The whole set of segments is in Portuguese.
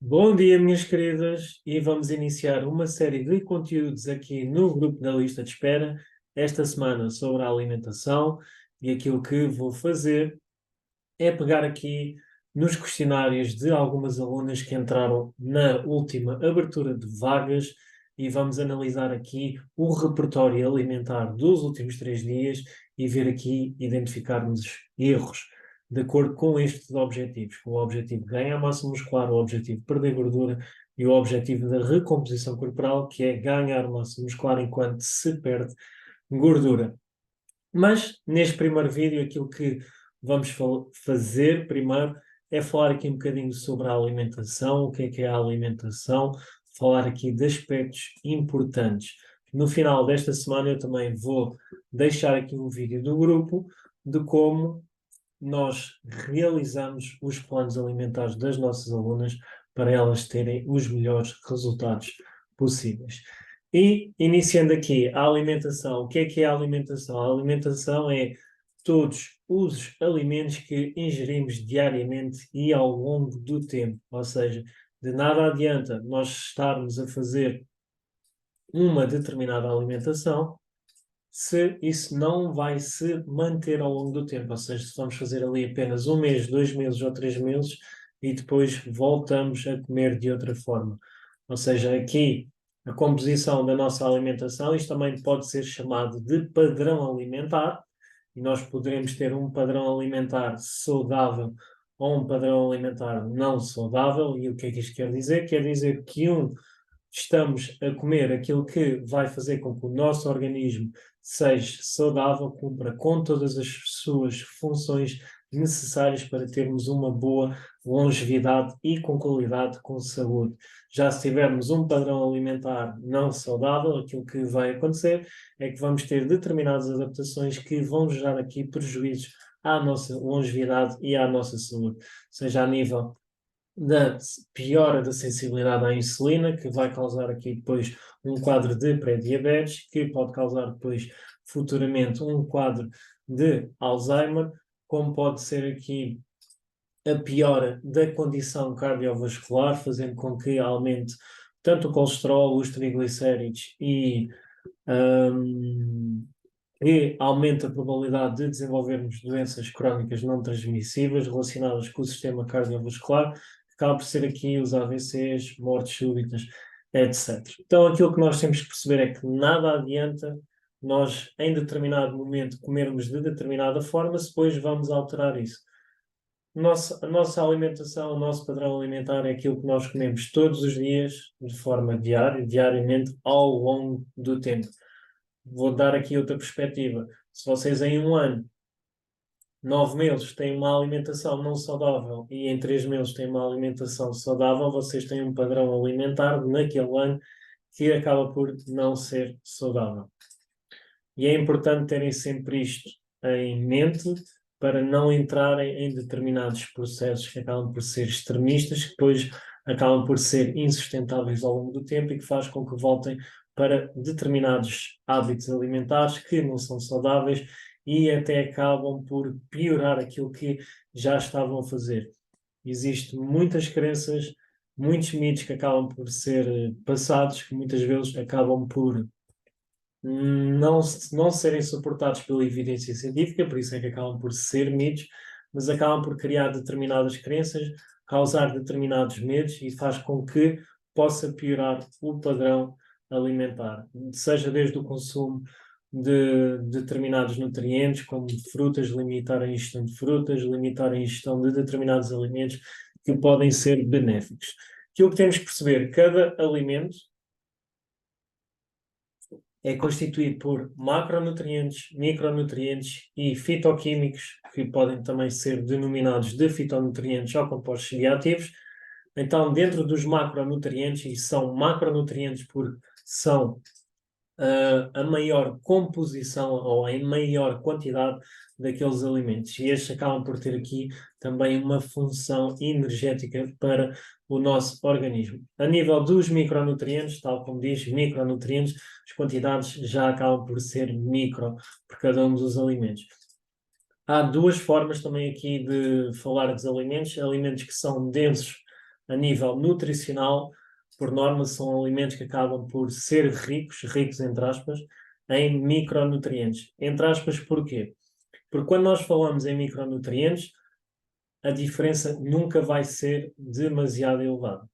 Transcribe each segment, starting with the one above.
Bom dia, minhas queridas, e vamos iniciar uma série de conteúdos aqui no grupo da lista de espera, esta semana sobre a alimentação, e aquilo que vou fazer é pegar aqui nos questionários de algumas alunas que entraram na última abertura de vagas e vamos analisar aqui o repertório alimentar dos últimos 3 dias e ver aqui, identificarmos erros de acordo com estes objetivos, com o objetivo de ganhar massa muscular, o objetivo de perder gordura e o objetivo da recomposição corporal, que é ganhar massa muscular enquanto se perde gordura. Mas neste primeiro vídeo, aquilo que vamos fazer primeiro é falar aqui um bocadinho sobre a alimentação, o que é a alimentação, falar aqui de aspectos importantes. No final desta semana eu também vou deixar aqui um vídeo do grupo de como nós realizamos os planos alimentares das nossas alunas para elas terem os melhores resultados possíveis. E, iniciando aqui a alimentação, o que é a alimentação? A alimentação é todos os alimentos que ingerimos diariamente e ao longo do tempo. Ou seja, de nada adianta nós estarmos a fazer uma determinada alimentação se isso não vai se manter ao longo do tempo. Ou seja, se vamos fazer ali apenas um mês, 2 meses ou 3 meses e depois voltamos a comer de outra forma. Ou seja, aqui a composição da nossa alimentação, isto também pode ser chamado de padrão alimentar, e nós poderemos ter um padrão alimentar saudável ou um padrão alimentar não saudável. E o que é que isto quer dizer? Quer dizer que estamos a comer aquilo que vai fazer com que o nosso organismo seja saudável, cumpra com todas as suas funções necessárias para termos uma boa longevidade e com qualidade, com saúde. Já se tivermos um padrão alimentar não saudável, aquilo que vai acontecer é que vamos ter determinadas adaptações que vão gerar aqui prejuízos à nossa longevidade e à nossa saúde, seja a nível da piora da sensibilidade à insulina, que vai causar aqui depois um quadro de pré-diabetes, que pode causar depois futuramente um quadro de Alzheimer, como pode ser aqui a piora da condição cardiovascular, fazendo com que aumente tanto o colesterol, os triglicéridos hum, e aumenta a probabilidade de desenvolvermos doenças crónicas não transmissíveis relacionadas com o sistema cardiovascular, que acaba por ser aqui os AVCs, mortes súbitas, etc. Então, aquilo que nós temos que perceber é que nada adianta nós, em determinado momento, comermos de determinada forma, se depois vamos alterar isso. A nossa alimentação, o nosso padrão alimentar é aquilo que nós comemos todos os dias, de forma diária, diariamente, ao longo do tempo. Vou dar aqui outra perspectiva. Se vocês em um ano, 9 meses, têm uma alimentação não saudável e em 3 meses têm uma alimentação saudável, vocês têm um padrão alimentar naquele ano que acaba por não ser saudável. E é importante terem sempre isto em mente para não entrarem em determinados processos que acabam por ser extremistas, que depois acabam por ser insustentáveis ao longo do tempo e que faz com que voltem para determinados hábitos alimentares que não são saudáveis e até acabam por piorar aquilo que já estavam a fazer. Existem muitas crenças, muitos mitos que acabam por ser passados, que muitas vezes acabam por não serem suportados pela evidência científica, por isso é que acabam por ser mitos, mas acabam por criar determinadas crenças, causar determinados medos e faz com que possa piorar o padrão alimentar, seja desde o consumo de determinados nutrientes, como frutas, limitar a ingestão de frutas, limitar a ingestão de determinados alimentos que podem ser benéficos. Aquilo que temos que perceber, cada alimento é constituído por macronutrientes, micronutrientes e fitoquímicos, que podem também ser denominados de fitonutrientes ou compostos bioativos. Então, dentro dos macronutrientes, e são macronutrientes porque são a maior composição ou em maior quantidade daqueles alimentos. E estes acabam por ter aqui também uma função energética para o nosso organismo. A nível dos micronutrientes, tal como diz, micronutrientes, as quantidades já acabam por ser micro por cada um dos alimentos. Há duas formas também aqui de falar dos alimentos que são densos a nível nutricional, por norma, são alimentos que acabam por ser ricos entre aspas, em micronutrientes. Entre aspas, porquê? Porque quando nós falamos em micronutrientes, a diferença nunca vai ser demasiado elevada. O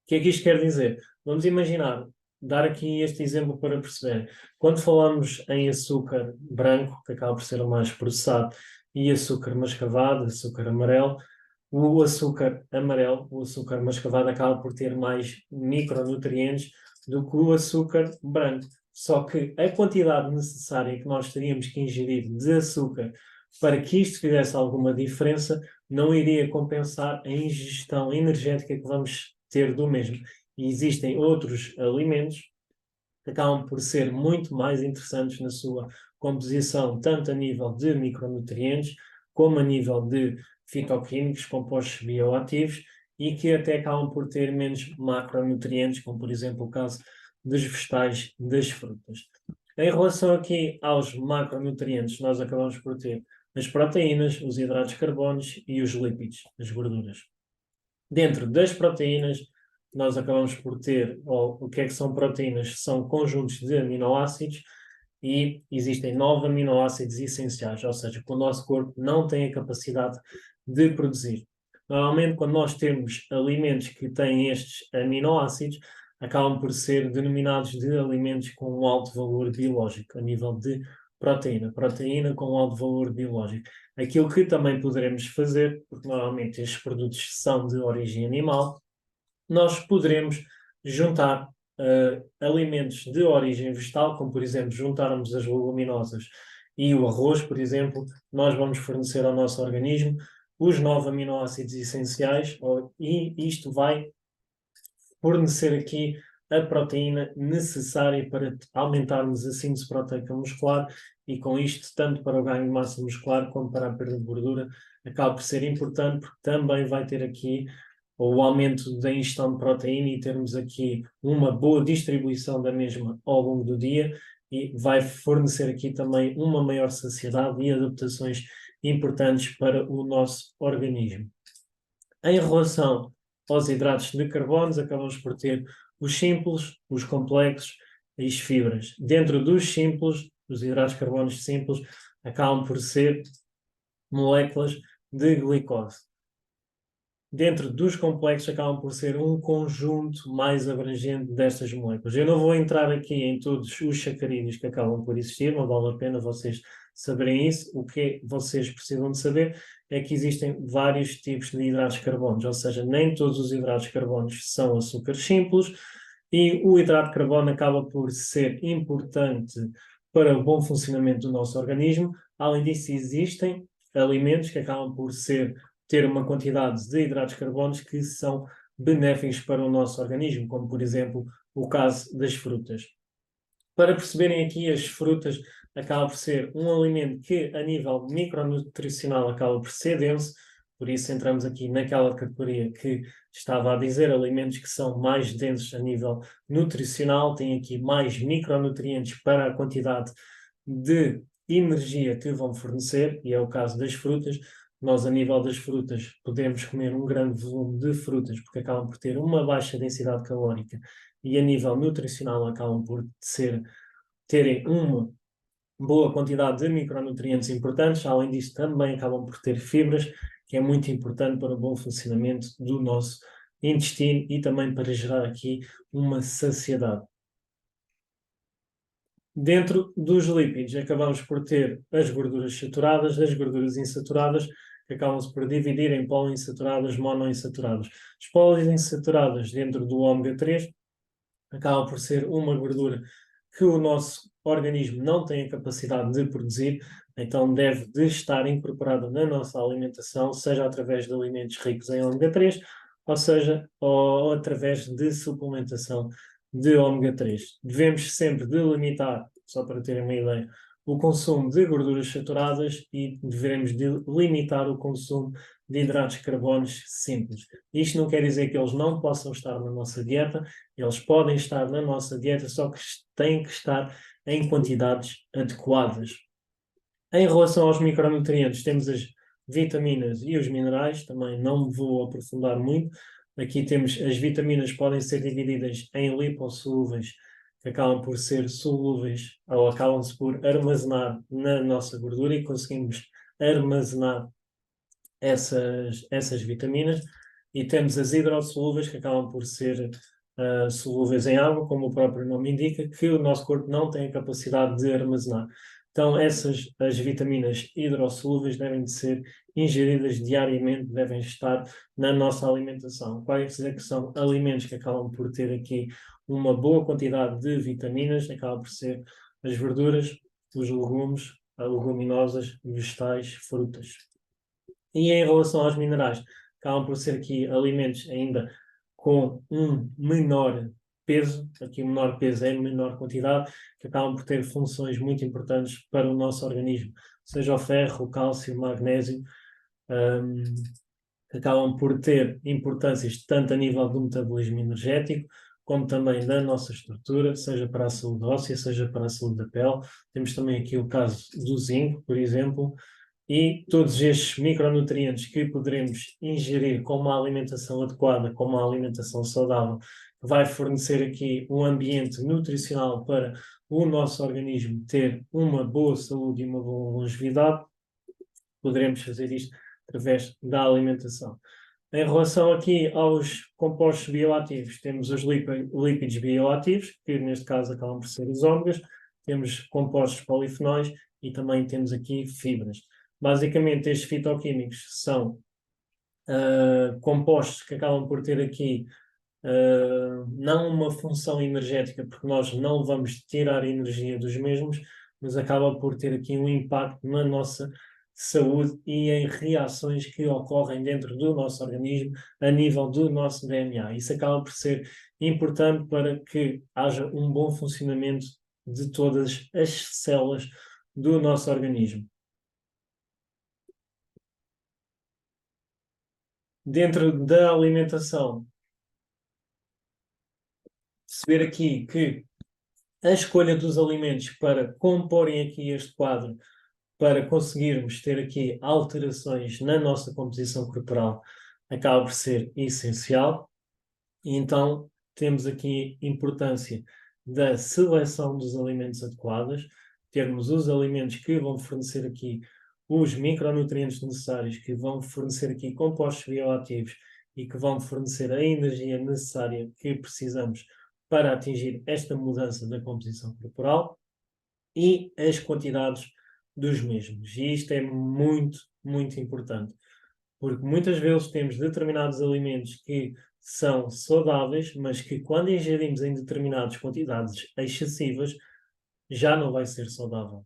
que é que isto quer dizer? Vamos imaginar, dar aqui este exemplo para perceber. Quando falamos em açúcar branco, que acaba por ser o mais processado, e açúcar mascavado, açúcar amarelo, o açúcar amarelo, o açúcar mascavado, acaba por ter mais micronutrientes do que o açúcar branco. Só que a quantidade necessária que nós teríamos que ingerir de açúcar para que isto fizesse alguma diferença não iria compensar a ingestão energética que vamos ter do mesmo. E existem outros alimentos que acabam por ser muito mais interessantes na sua composição, tanto a nível de micronutrientes, como a nível de fitoquímicos, compostos bioativos, e que até acabam por ter menos macronutrientes, como por exemplo o caso dos vegetais, das frutas. Em relação aqui aos macronutrientes, nós acabamos por ter as proteínas, os hidratos de carbono e os lípidos, as gorduras. Dentro das proteínas, nós acabamos por ter, o que é que são proteínas? São conjuntos de aminoácidos e existem 9 aminoácidos essenciais, ou seja, que o nosso corpo não tem a capacidade de produzir. Normalmente, quando nós temos alimentos que têm estes aminoácidos, acabam por ser denominados de alimentos com um alto valor biológico, a nível de proteína com alto valor biológico. Aquilo que também poderemos fazer, porque normalmente estes produtos são de origem animal, nós poderemos juntar alimentos de origem vegetal, como por exemplo juntarmos as leguminosas e o arroz, por exemplo, nós vamos fornecer ao nosso organismo os 9 aminoácidos essenciais e isto vai fornecer aqui a proteína necessária para aumentarmos a síntese proteica muscular e com isto, tanto para o ganho de massa muscular como para a perda de gordura, acaba por ser importante porque também vai ter aqui o aumento da ingestão de proteína e termos aqui uma boa distribuição da mesma ao longo do dia e vai fornecer aqui também uma maior saciedade e adaptações importantes para o nosso organismo. Em relação aos hidratos de carbono, acabamos por ter os simples, os complexos e as fibras. Dentro dos simples, os hidratos de carbono simples acabam por ser moléculas de glicose. Dentro dos complexos acabam por ser um conjunto mais abrangente destas moléculas. Eu não vou entrar aqui em todos os sacarídeos que acabam por existir, não vale a pena vocês saberem isso. O que vocês precisam de saber é que existem vários tipos de hidratos de carbono, ou seja, nem todos os hidratos de carbono são açúcares simples e o hidrato de carbono acaba por ser importante para o bom funcionamento do nosso organismo. Além disso, existem alimentos que acabam por ter uma quantidade de hidratos de carbono que são benéficos para o nosso organismo, como por exemplo o caso das frutas. Para perceberem aqui, as frutas acaba por ser um alimento que a nível micronutricional acaba por ser denso, por isso entramos aqui naquela categoria que estava a dizer, alimentos que são mais densos a nível nutricional, têm aqui mais micronutrientes para a quantidade de energia que vão fornecer, e é o caso das frutas. Nós, a nível das frutas, podemos comer um grande volume de frutas porque acabam por ter uma baixa densidade calórica e, a nível nutricional, acabam por terem uma boa quantidade de micronutrientes importantes. Além disso, também acabam por ter fibras, que é muito importante para o bom funcionamento do nosso intestino e também para gerar aqui uma saciedade. Dentro dos lípidos, acabamos por ter as gorduras saturadas, as gorduras insaturadas, que acabam-se por dividir em poliinsaturadas, monoinsaturadas. As poliinsaturadas, dentro do ômega 3, acabam por ser uma gordura que o nosso organismo não tem a capacidade de produzir, então deve de estar incorporada na nossa alimentação, seja através de alimentos ricos em ômega 3, ou seja, ou através de suplementação de ômega 3. Devemos sempre delimitar, só para terem uma ideia, o consumo de gorduras saturadas e devemos de limitar o consumo de hidratos de carbono simples. Isto não quer dizer que eles não possam estar na nossa dieta, eles podem estar na nossa dieta, só que têm que estar em quantidades adequadas. Em relação aos micronutrientes, temos as vitaminas e os minerais, também não me vou aprofundar muito, Aqui temos as vitaminas podem ser divididas em lipossolúveis, que acabam por ser solúveis ou acabam-se por armazenar na nossa gordura e conseguimos armazenar essas vitaminas. E temos as hidrossolúveis, que acabam por ser solúveis em água, como o próprio nome indica, que o nosso corpo não tem a capacidade de armazenar. Então, as vitaminas hidrossolúveis devem de ser ingeridas diariamente, devem estar na nossa alimentação. Quais é que são alimentos que acabam por ter aqui uma boa quantidade de vitaminas? Acaba por ser as verduras, os legumes, as leguminosas, vegetais, frutas. E em relação aos minerais, acabam por ser aqui alimentos ainda com um menor peso, aqui o menor peso é menor quantidade, que acabam por ter funções muito importantes para o nosso organismo, seja o ferro, o cálcio, o magnésio, hum, que acabam por ter importâncias tanto a nível do metabolismo energético, como também da nossa estrutura, seja para a saúde óssea, seja para a saúde da pele. Temos também aqui o caso do zinco, por exemplo, e todos estes micronutrientes que poderemos ingerir com uma alimentação adequada, com uma alimentação saudável, vai fornecer aqui um ambiente nutricional para o nosso organismo ter uma boa saúde e uma boa longevidade. Poderemos fazer isto através da alimentação. Em relação aqui aos compostos bioativos, temos os lípidos bioativos, que neste caso acabam por ser os ômegas, temos compostos polifenóis e também temos aqui fibras. Basicamente, estes fitoquímicos são compostos que acabam por ter aqui não uma função energética, porque nós não vamos tirar energia dos mesmos, mas acaba por ter aqui um impacto na nossa saúde e em reações que ocorrem dentro do nosso organismo a nível do nosso DNA. Isso acaba por ser importante para que haja um bom funcionamento de todas as células do nosso organismo. Dentro da alimentação, perceber aqui que a escolha dos alimentos para comporem aqui este quadro, para conseguirmos ter aqui alterações na nossa composição corporal, acaba por ser essencial. E então temos aqui a importância da seleção dos alimentos adequados, termos os alimentos que vão fornecer aqui os micronutrientes necessários, que vão fornecer aqui compostos bioativos e que vão fornecer a energia necessária que precisamos para atingir esta mudança da composição corporal e as quantidades dos mesmos. E isto é muito, muito importante, porque muitas vezes temos determinados alimentos que são saudáveis, mas que quando ingerimos em determinadas quantidades excessivas, já não vai ser saudável.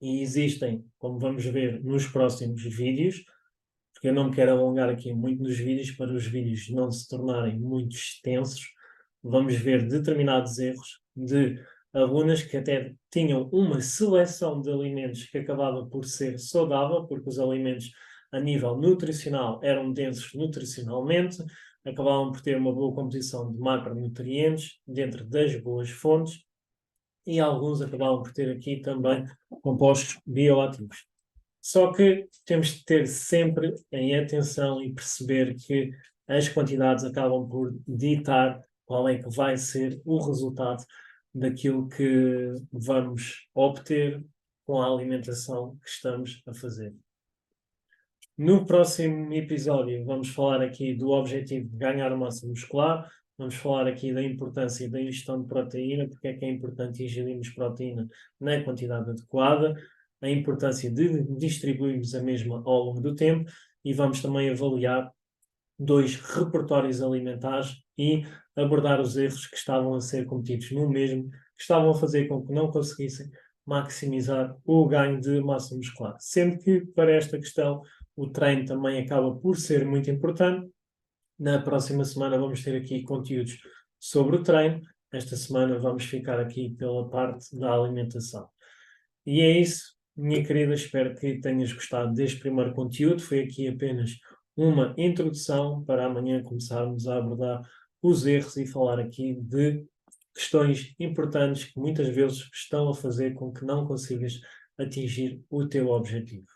E existem, como vamos ver nos próximos vídeos, porque eu não me quero alongar aqui muito nos vídeos, para os vídeos não se tornarem muito extensos, vamos ver determinados erros de alunas que até tinham uma seleção de alimentos que acabava por ser saudável, porque os alimentos a nível nutricional eram densos nutricionalmente, acabavam por ter uma boa composição de macronutrientes dentro das boas fontes e alguns acabavam por ter aqui também compostos bioativos. Só que temos de ter sempre em atenção e perceber que as quantidades acabam por ditar qual é que vai ser o resultado daquilo que vamos obter com a alimentação que estamos a fazer. No próximo episódio vamos falar aqui do objetivo de ganhar massa muscular, vamos falar aqui da importância da ingestão de proteína, porque é que é importante ingerirmos proteína na quantidade adequada, a importância de distribuirmos a mesma ao longo do tempo e vamos também avaliar 2 repertórios alimentares e abordar os erros que estavam a ser cometidos no mesmo, que estavam a fazer com que não conseguissem maximizar o ganho de massa muscular. Sendo que, para esta questão, o treino também acaba por ser muito importante. Na próxima semana vamos ter aqui conteúdos sobre o treino. Esta semana vamos ficar aqui pela parte da alimentação. E é isso, minha querida. Espero que tenhas gostado deste primeiro conteúdo. Foi aqui apenas uma introdução para amanhã começarmos a abordar os erros e falar aqui de questões importantes que muitas vezes estão a fazer com que não consigas atingir o teu objetivo.